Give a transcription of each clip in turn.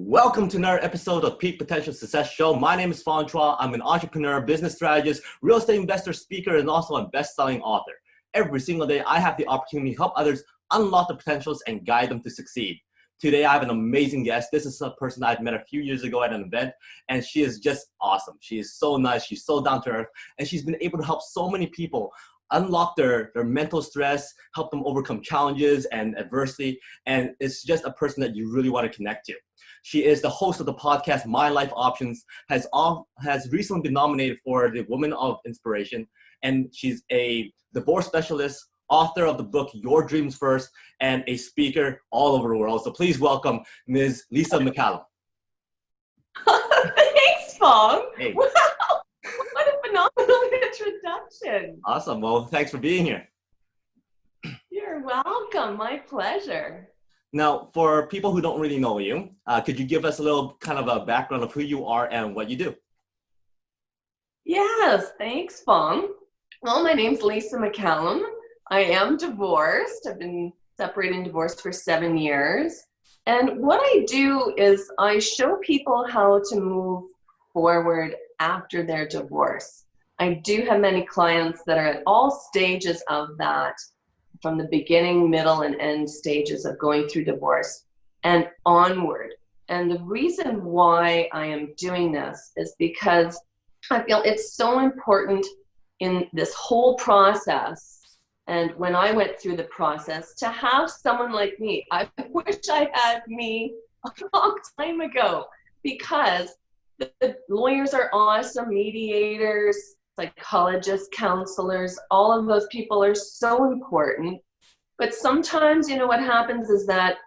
Welcome to another episode of Peak Potential Success Show. My name is Fong. I'm an entrepreneur, business strategist, real estate investor, speaker, and also a best-selling author. Every single day, I have the opportunity to help others unlock their potentials and guide them to succeed. Today, I have an amazing guest. This is a person I've met a few years ago at an event, and she is just awesome. She is so nice. She's so down to earth, and she's been able to help so many people unlock their mental stress, help them overcome challenges and adversity, and it's just a person that you really want to connect to. She is the host of the podcast My Life Options, has recently been nominated for the Woman of Inspiration, and she's a divorce specialist, author of the book Your Dreams First, and a speaker all over the world. So please welcome Ms. Lisa McCallum. Thanks, Fong. Hey. Wow, what a phenomenal introduction. Awesome. Well, thanks for being here. You're welcome. My pleasure. Now, for people who don't really know you, could you give us a little kind of a background of who you are and what you do? Yes, thanks, Fong. Well, my name's Lisa McCallum. I am divorced. I've been separated and divorced for 7 years. And what I do is I show people how to move forward after their divorce. I do have many clients that are at all stages of that, from the beginning, middle, and end stages of going through divorce and onward. And the reason why I am doing this is because I feel it's so important in this whole process. And when I went through the process, to have someone like me, I wish I had me a long time ago, because the lawyers are awesome, mediators, psychologists, counselors, all of those people are so important. But sometimes, what happens is that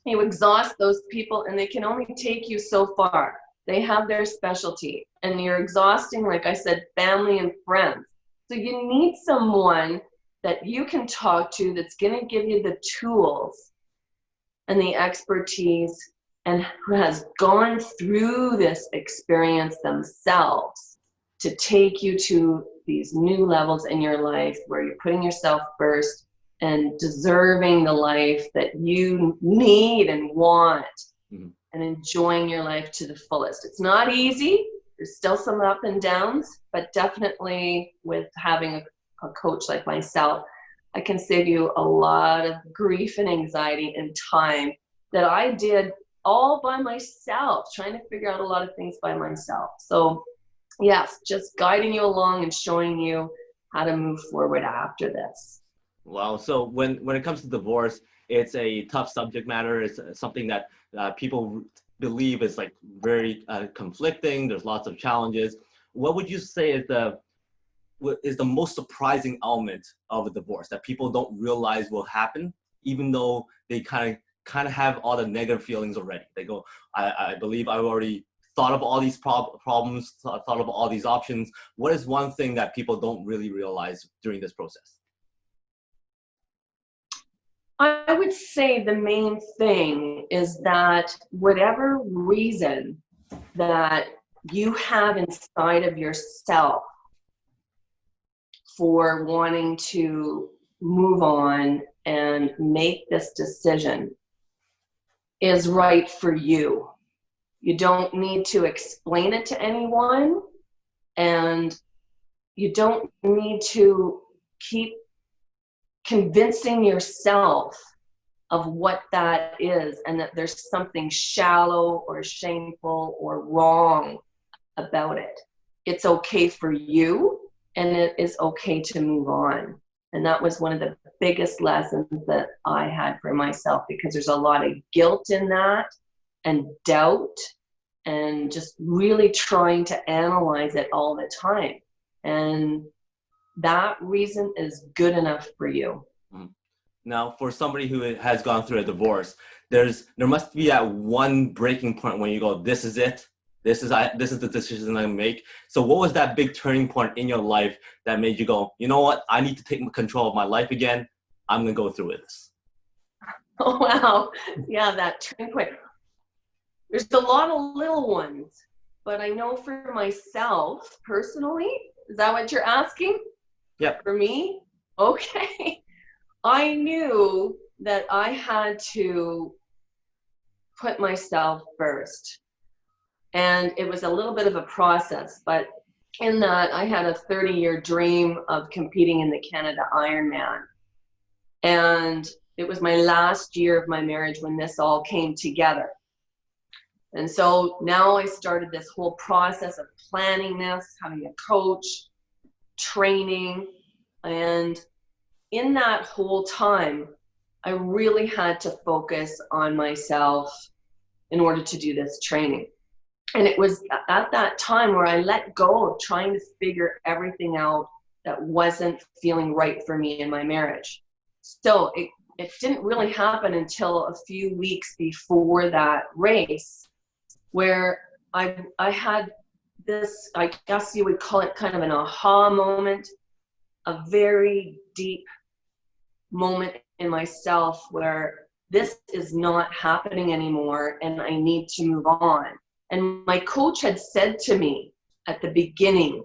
you exhaust those people and they can only take you so far. They have their specialty and you're exhausting, like I said, family and friends. So you need someone that you can talk to that's going to give you the tools and the expertise and who has gone through this experience themselves to take you to these new levels in your life where you're putting yourself first and deserving the life that you need and want, and enjoying your life to the fullest. It's not easy. There's still some up and downs, but definitely with having a coach like myself, I can save you a lot of grief and anxiety and time that I did all by myself, trying to figure out a lot of things by myself. So yes, just guiding you along and showing you how to move forward after this. Wow. So when it comes to divorce, it's a tough subject matter. It's something that people believe is like very conflicting. There's lots of challenges. What would you say is the most surprising element of a divorce that people don't realize will happen, even though they kind of have all the negative feelings already? They go, I believe I've already thought of all these problems, thought of all these options. What is one thing that people don't really realize during this process? I would say the main thing is that whatever reason that you have inside of yourself for wanting to move on and make this decision is right for you. You don't need to explain it to anyone, and you don't need to keep convincing yourself of what that is and that there's something shallow or shameful or wrong about it. It's okay for you, and it is okay to move on. And that was one of the biggest lessons that I had for myself, because there's a lot of guilt in that and doubt and just really trying to analyze it all the time. And that reason is good enough for you. Now, for somebody who has gone through a divorce, there must be that one breaking point when you go, this is it. This is the decision I make. So what was that big turning point in your life that made you go, you know what? I need to take control of my life again. I'm going to go through with this. Oh, wow. Yeah, that turning point. There's a lot of little ones, but I know for myself personally, is that what you're asking? Yep. For me? Okay. I knew that I had to put myself first. And it was a little bit of a process, but in that I had a 30-year dream of competing in the Canada Ironman. And it was my last year of my marriage when this all came together. And so now I started this whole process of planning this, having a coach, training. And in that whole time, I really had to focus on myself in order to do this training. And it was at that time where I let go of trying to figure everything out that wasn't feeling right for me in my marriage. So it didn't really happen until a few weeks before that race, where I had this, I guess you would call it kind of an aha moment, a very deep moment in myself where this is not happening anymore and I need to move on. And my coach had said to me at the beginning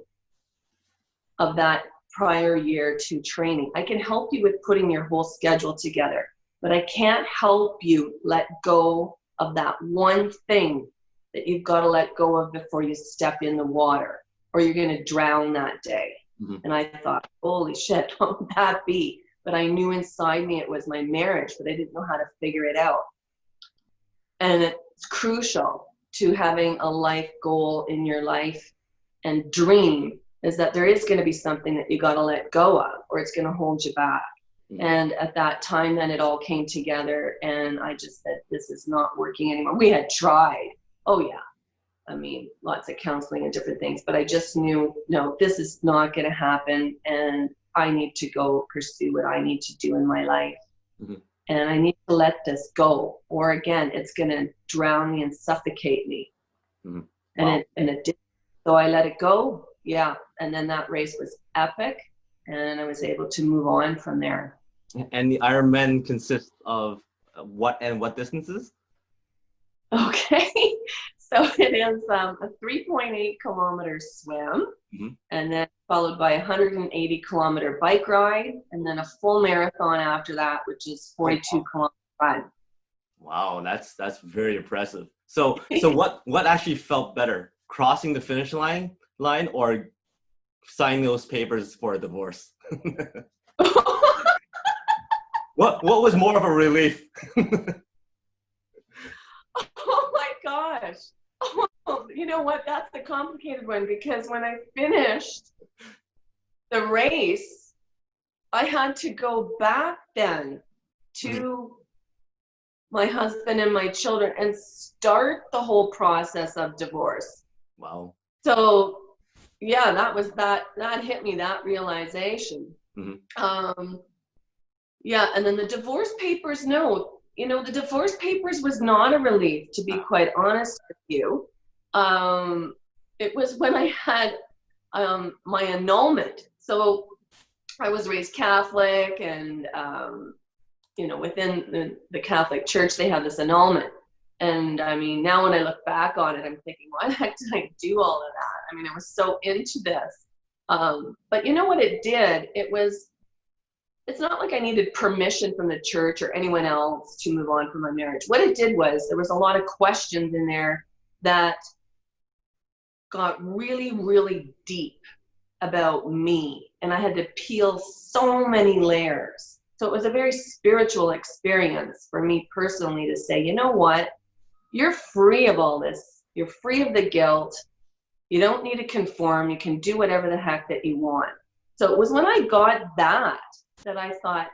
of that prior year to training, I can help you with putting your whole schedule together, but I can't help you let go of that one thing that you've got to let go of before you step in the water, or you're going to drown that day. Mm-hmm. And I thought, holy shit, what would that be? But I knew inside me it was my marriage, but I didn't know how to figure it out. And it's crucial to having a life goal in your life and dream, is that there is going to be something that you got to let go of, or it's going to hold you back. Mm-hmm. And at that time, then it all came together, and I just said, this is not working anymore. We had tried. Oh yeah. I mean, lots of counseling and different things, but I just knew, no, this is not going to happen. And I need to go pursue what I need to do in my life. Mm-hmm. And I need to let this go, or again, it's going to drown me and suffocate me. Mm-hmm. Wow. And it did. So I let it go. Yeah. And then that race was epic, and I was able to move on from there. And the Ironman consists of what distances? Okay. So it is a 3.8 kilometer swim, mm-hmm. and then followed by a 180 kilometer bike ride, and then a full marathon after that, which is 42 kilometer run. Wow, that's very impressive. So what actually felt better, crossing the finish line or signing those papers for a divorce? What was more of a relief? Oh my gosh. Oh, you know what? That's the complicated one, because when I finished the race, I had to go back then to my husband and my children and start the whole process of divorce. Wow. So yeah, that hit me, that realization. Mm-hmm. Yeah, and then the divorce papers, no. You know, the divorce papers was not a relief, to be quite honest with you. It was when I had my annulment. So I was raised Catholic, and you know, within the Catholic Church, they have this annulment. And I mean, now when I look back on it, I'm thinking, why the heck did I do all of that? I mean, I was so into this. But you know what it did? It's not like I needed permission from the church or anyone else to move on from my marriage. What it did was, there was a lot of questions in there that got really, really deep about me. And I had to peel so many layers. So it was a very spiritual experience for me personally to say, you know what? You're free of all this. You're free of the guilt. You don't need to conform. You can do whatever the heck that you want. So it was when I got that I thought,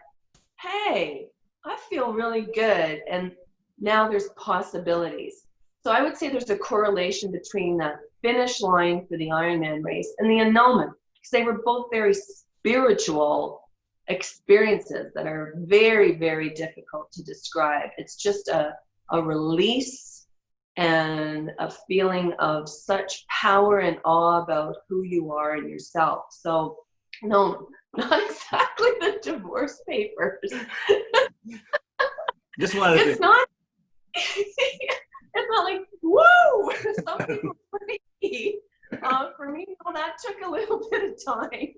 hey, I feel really good. And now there's possibilities. So I would say there's a correlation between the finish line for the Ironman race and the annulment, because they were both very spiritual experiences that are very, very difficult to describe. It's just a release and a feeling of such power and awe about who you are and yourself. So no, not exactly the divorce papers. Just wanted it's not like, woo, some people free. For me, well, that took a little bit of time.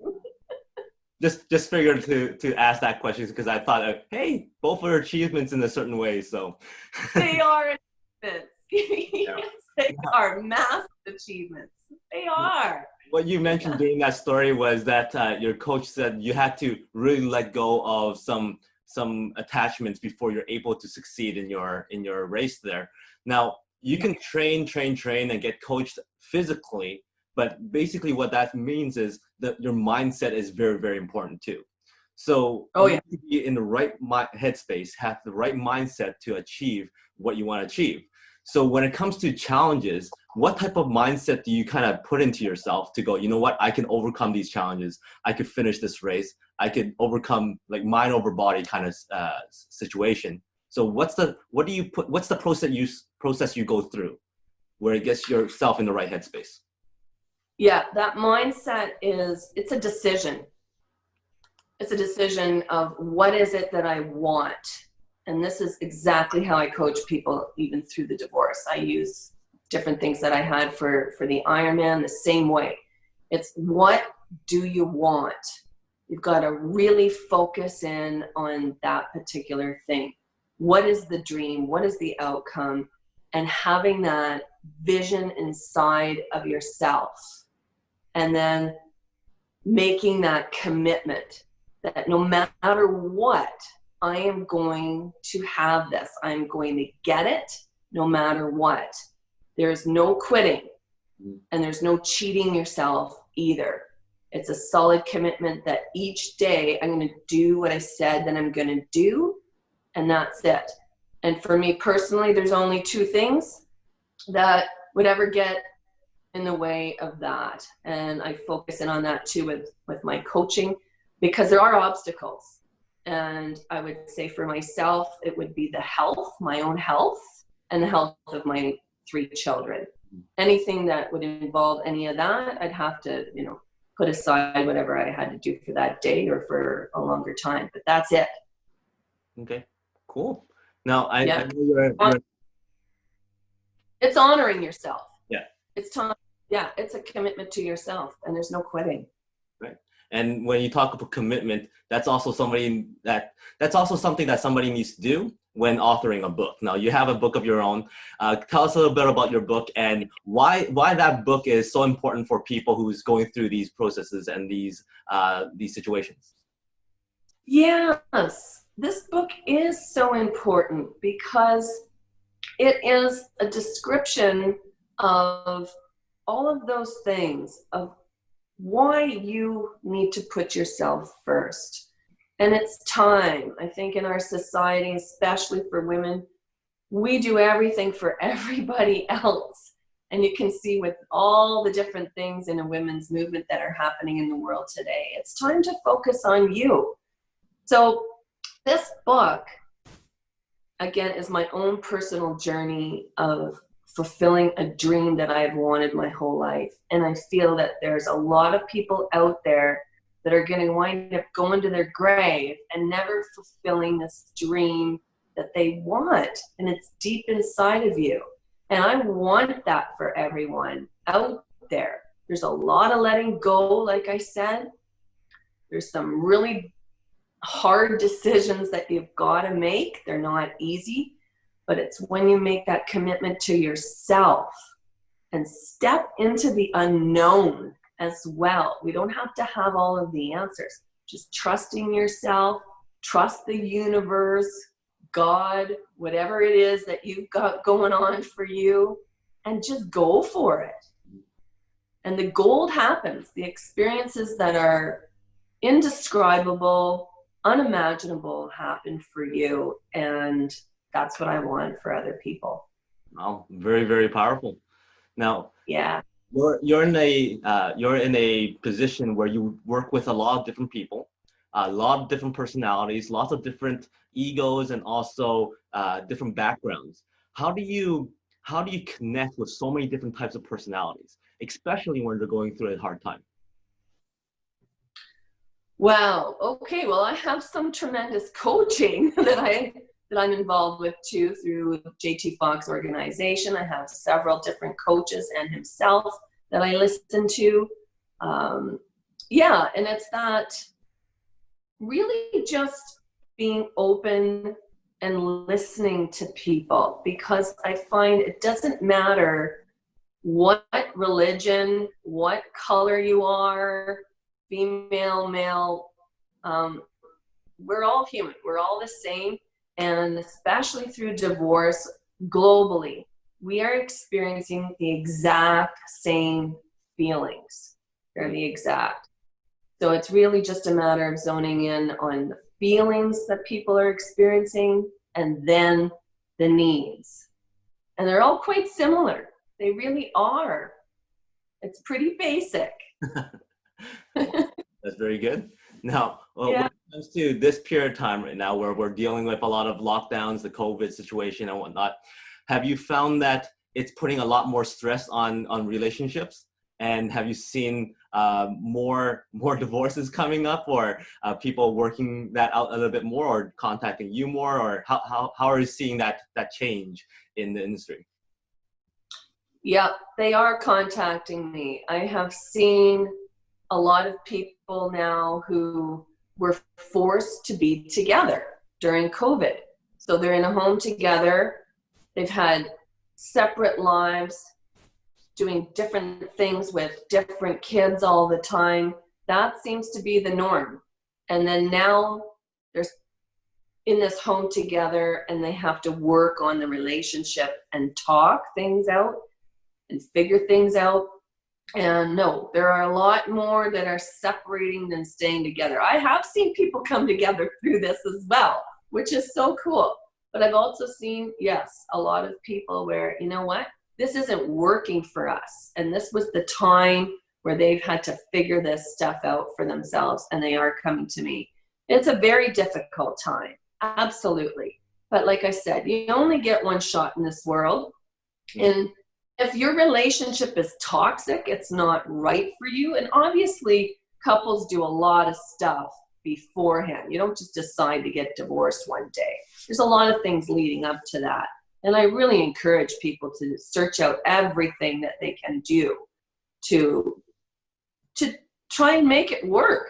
Just figured to ask that question, because I thought, hey, both are achievements in a certain way. So they are. achievements. Yeah. Yes, they are massive achievements. They are. What you mentioned during that story was that your coach said you had to really let go of some attachments before you're able to succeed in your race there. Now, you can train and get coached physically, but basically what that means is that your mindset is very, very important too. So you need to be in the right headspace, have the right mindset to achieve what you want to achieve. So when it comes to challenges, what type of mindset do you kind of put into yourself to go, you know what, I can overcome these challenges. I could finish this race. I could overcome like mind over body kind of situation. So what's the process you go through where it gets yourself in the right headspace? Yeah, that mindset it's a decision. It's a decision of what is it that I want. And this is exactly how I coach people even through the divorce. I use different things that I had for the Ironman the same way. It's what do you want? You've got to really focus in on that particular thing. What is the dream? What is the outcome? And having that vision inside of yourself. And then making that commitment that no matter what, I am going to have this. I'm going to get it no matter what. There's no quitting and there's no cheating yourself either. It's a solid commitment that each day I'm going to do what I said that I'm going to do, and that's it. And for me personally, there's only two things that would ever get in the way of that. And I focus in on that too with my coaching, because there are obstacles. And I would say for myself, it would be the health, my own health, and the health of my 3 children. Anything that would involve any of that, I'd have to, put aside whatever I had to do for that day or for a longer time. But that's it. Okay, cool. Now, I know you're... It's honoring yourself. Yeah. It's time. Yeah, it's a commitment to yourself, and there's no quitting. Right. And when you talk about commitment, that's also something that somebody needs to do when authoring a book. Now, you have a book of your own. Tell us a little bit about your book and why that book is so important for people who's going through these processes and these situations. Yes, this book is so important because it is a description of all of those things, of why you need to put yourself first. And it's time. I think in our society, especially for women, we do everything for everybody else. And you can see with all the different things in a women's movement that are happening in the world today, it's time to focus on you. So this book, again, is my own personal journey of fulfilling a dream that I've wanted my whole life. And I feel that there's a lot of people out there that are going to wind up going to their grave and never fulfilling this dream that they want. And it's deep inside of you. And I want that for everyone out there. There's a lot of letting go, like I said. There's some really hard decisions that you've got to make. They're not easy. But it's when you make that commitment to yourself and step into the unknown as well. We don't have to have all of the answers. Just trusting yourself, trust the universe, God, whatever it is that you've got going on for you, and just go for it. And the gold happens. The experiences that are indescribable, unimaginable happen for you. And that's what I want for other people. Wow, very, very powerful. Now, yeah, you're in a position where you work with a lot of different people, a lot of different personalities, lots of different egos, and also different backgrounds. How do you connect with so many different types of personalities, especially when they're going through a hard time? Wow. Okay. Well, I have some tremendous coaching that I'm involved with too through JT Fox organization. I have several different coaches and himself that I listen to. And it's that really just being open and listening to people, because I find it doesn't matter what religion, what color you are, female, male, we're all human, we're all the same. And especially through divorce globally, we are experiencing the exact same feelings. They're the exact. So it's really just a matter of zoning in on the feelings that people are experiencing and then the needs. And they're all quite similar. They really are. It's pretty basic. That's very good. Now, Yeah. when it comes to this period of time right now where we're dealing with a lot of lockdowns, the COVID situation and whatnot, have you found that it's putting a lot more stress on relationships? And have you seen more divorces coming up, or people working that out a little bit more, or contacting you more, or how are you seeing that change in the industry? Yeah, they are contacting me. I have seen a lot of people now who were forced to be together during COVID. So they're in a home together. They've had separate lives, doing different things with different kids all the time. That seems to be the norm. And then now they're in this home together and they have to work on the relationship and talk things out and figure things out. And no, there are a lot more that are separating than staying together. I have seen people come together through this as well, which is so cool. But I've also seen, yes, a lot of people where, you know what, this isn't working for us. And this was the time where they've had to figure this stuff out for themselves, and they are coming to me. It's a very difficult time, absolutely. But like I said, you only get one shot in this world. And if your relationship is toxic, it's not right for you. And obviously, couples do a lot of stuff beforehand. You don't just decide to get divorced one day. There's a lot of things leading up to that. And I really encourage people to search out everything that they can do to try and make it work.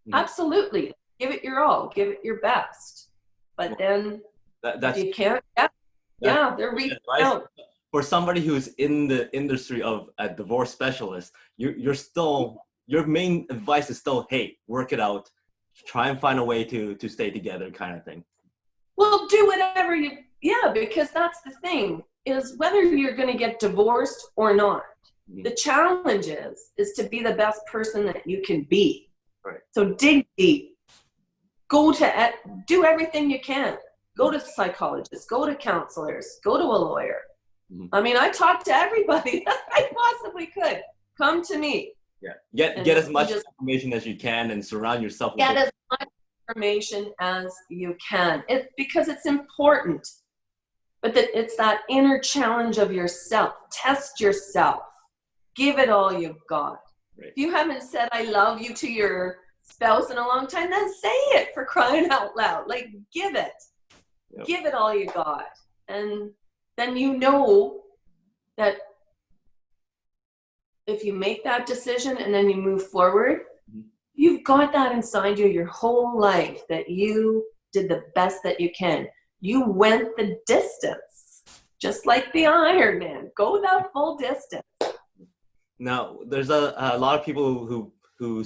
Mm-hmm. Absolutely. Give it your all. Give it your best. But then if you can't, they're reaching out. For somebody who's in the industry of a divorce specialist, your main advice is still, hey, work it out, try and find a way to stay together, kind of thing. Well, do whatever because that's the thing, is whether you're going to get divorced or not. Mm-hmm. The challenge is to be the best person that you can be. Right. So dig deep, do everything you can. Go to psychologists, go to counselors, go to a lawyer. Mm-hmm. I mean, I talk to everybody that I possibly could. Come to me. Yeah. Get as much information as you can and surround yourself with as much information as you can. Because it's important. But it's that inner challenge of yourself. Test yourself. Give it all you've got. Right. If you haven't said I love you to your spouse in a long time, then say it, for crying out loud. Like, give it. Yep. Give it all you got. And then you know that if you make that decision and then you move forward, mm-hmm. you've got that inside you your whole life, that you did the best that you can. You went the distance, just like the Ironman. Go that full distance. Now, there's a lot of people who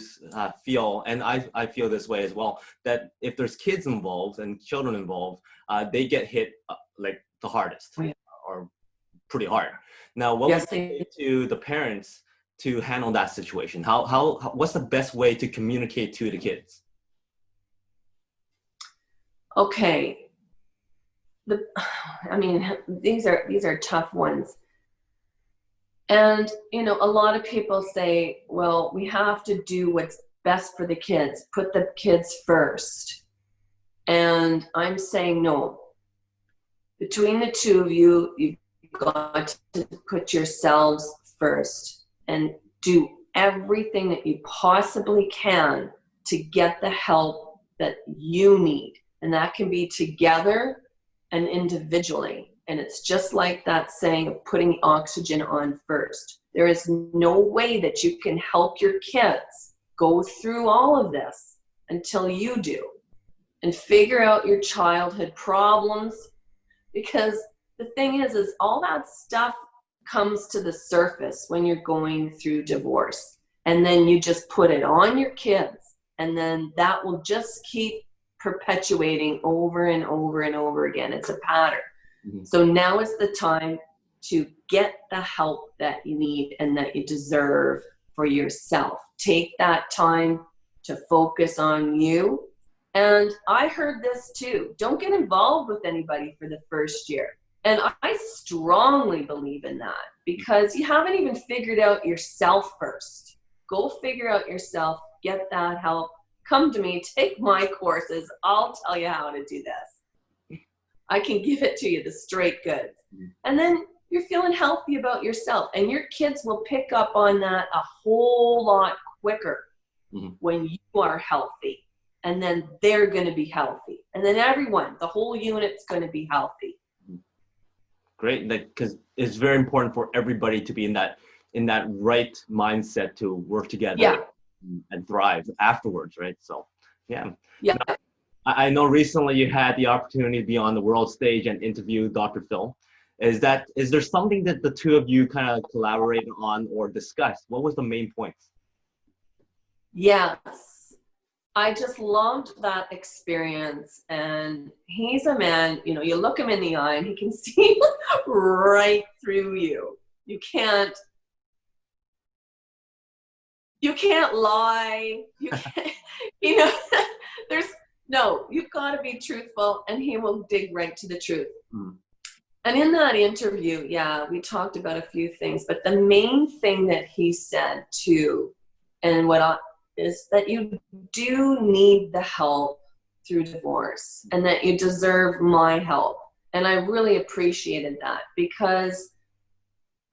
feel, and I feel this way as well, that if there's kids involved and children involved, they get hit like the hardest, or pretty hard. Now, what would you say to the parents to handle that situation? What's the best way to communicate to the kids? Okay. These are tough ones. And, a lot of people say, well, we have to do what's best for the kids, put the kids first. And I'm saying, no. Between the two of you, you've got to put yourselves first and do everything that you possibly can to get the help that you need. And that can be together and individually. And it's just like that saying of putting the oxygen on first. There is no way that you can help your kids go through all of this until you do. and figure out your childhood problems, because the thing is all that stuff comes to the surface when you're going through divorce, and then you just put it on your kids, and then that will just keep perpetuating over and over and over again. It's a pattern. Mm-hmm. So now is the time to get the help that you need and that you deserve for yourself. Take that time to focus on you. And I heard this too. Don't get involved with anybody for the first year. And I strongly believe in that, because you haven't even figured out yourself first. Go figure out yourself, get that help. Come to me, take my courses. I'll tell you how to do this. I can give it to you, the straight goods. And then you're feeling healthy about yourself, and your kids will pick up on that a whole lot quicker when you are healthy. And then they're going to be healthy. And then everyone, the whole unit's going to be healthy. Great, because it's very important for everybody to be in that right mindset to work together and thrive afterwards, right? So, yeah. Now, I know recently you had the opportunity to be on the world stage and interview Dr. Phil. Is there something that the two of you kind of collaborated on or discussed? What was the main points? Yes. I just loved that experience, and he's a man, you look him in the eye and he can see right through you. You can't lie. You can't, you've got to be truthful, and he will dig right to the truth. And in that interview, we talked about a few things, but the main thing that he said too, and is that you do need the help through divorce, and that you deserve my help. And I really appreciated that, because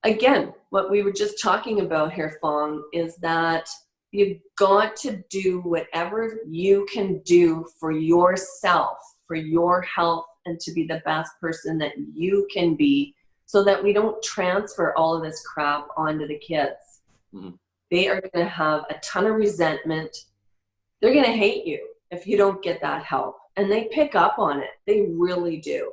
again, what we were just talking about here, Fong, is that you've got to do whatever you can do for yourself, for your health, and to be the best person that you can be, so that we don't transfer all of this crap onto the kids. They are going to have a ton of resentment. They're going to hate you if you don't get that help. And they pick up on it. They really do.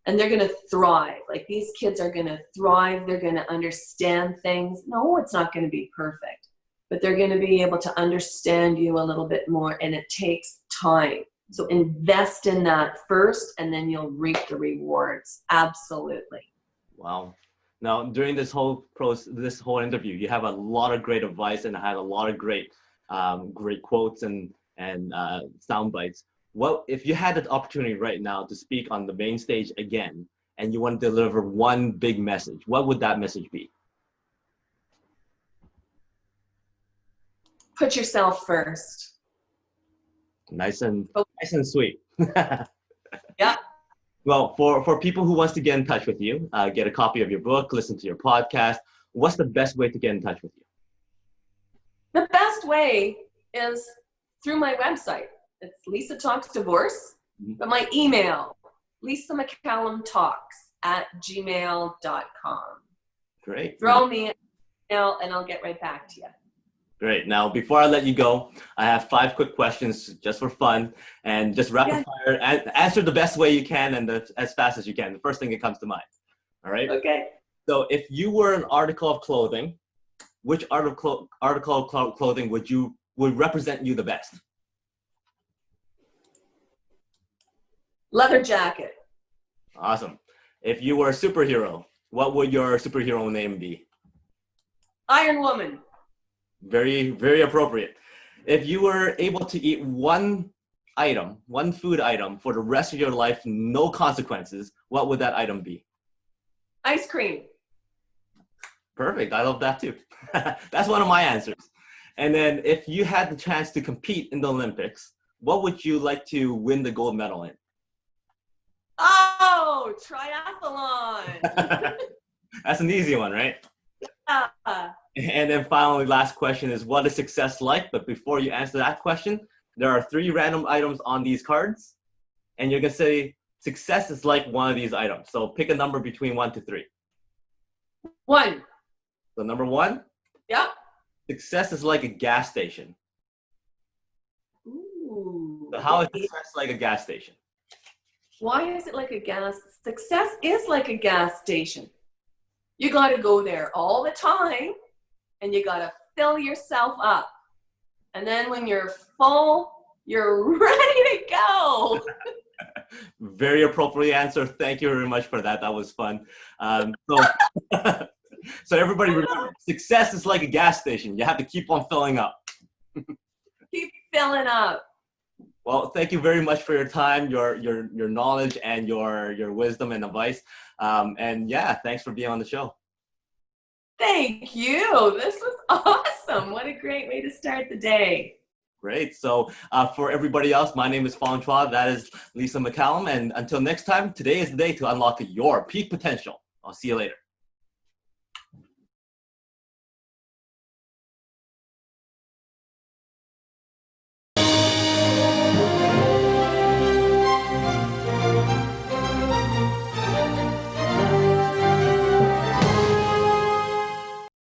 And they're going to thrive. Like, these kids are going to thrive. They're going to understand things. No, it's not going to be perfect, but they're going to be able to understand you a little bit more. And it takes time. So invest in that first, and then you'll reap the rewards. Absolutely. Wow. Now, during this whole interview, you have a lot of great advice, and I had a lot of great quotes and sound bites. What if you had the opportunity right now to speak on the main stage again, and you want to deliver one big message? What would that message be? Put yourself first. Nice and sweet. Yeah. Well, for people who wants to get in touch with you, get a copy of your book, listen to your podcast, what's the best way to get in touch with you? The best way is through my website. It's Lisa Talks Divorce, but my email, lisamccallumtalks@gmail.com. Great. Throw me an email and I'll get right back to you. Great. Now, before I let you go, I have 5 quick questions just for fun, and just rapid fire, and answer the best way you can and as fast as you can. The first thing that comes to mind. All right? Okay. So if you were an article of clothing, which article of clothing would represent you the best? Leather jacket. Awesome. If you were a superhero, what would your superhero name be? Iron Woman. Very, very appropriate. If you were able to eat one food item for the rest of your life, no consequences, what would that item be? Ice cream. Perfect. I love that too. That's one of my answers. And then if you had the chance to compete in the Olympics, what would you like to win the gold medal in? Oh, triathlon. That's an easy one, right? Yeah. And then finally, last question is, what is success like? But before you answer that question, there are 3 random items on these cards, and you're going to say success is like one of these items. So pick a number between 1 to 3. 1. So number 1? Yeah. Success is like a gas station. Ooh. Ooh. So how is success like a gas station? Why is it like a gas? Success is like a gas station. You got to go there all the time and you got to fill yourself up. And then when you're full, you're ready to go. Very appropriate answer. Thank you very much for that. That was fun. So, so everybody remember, success is like a gas station. You have to keep on filling up. Keep filling up. Well, thank you very much for your time, your knowledge, and your wisdom and advice. And yeah, thanks for being on the show. Thank you. This was awesome. What a great way to start the day. Great. So for everybody else, my name is Fong. That is Lisa McCallum. And until next time, today is the day to unlock your peak potential. I'll see you later.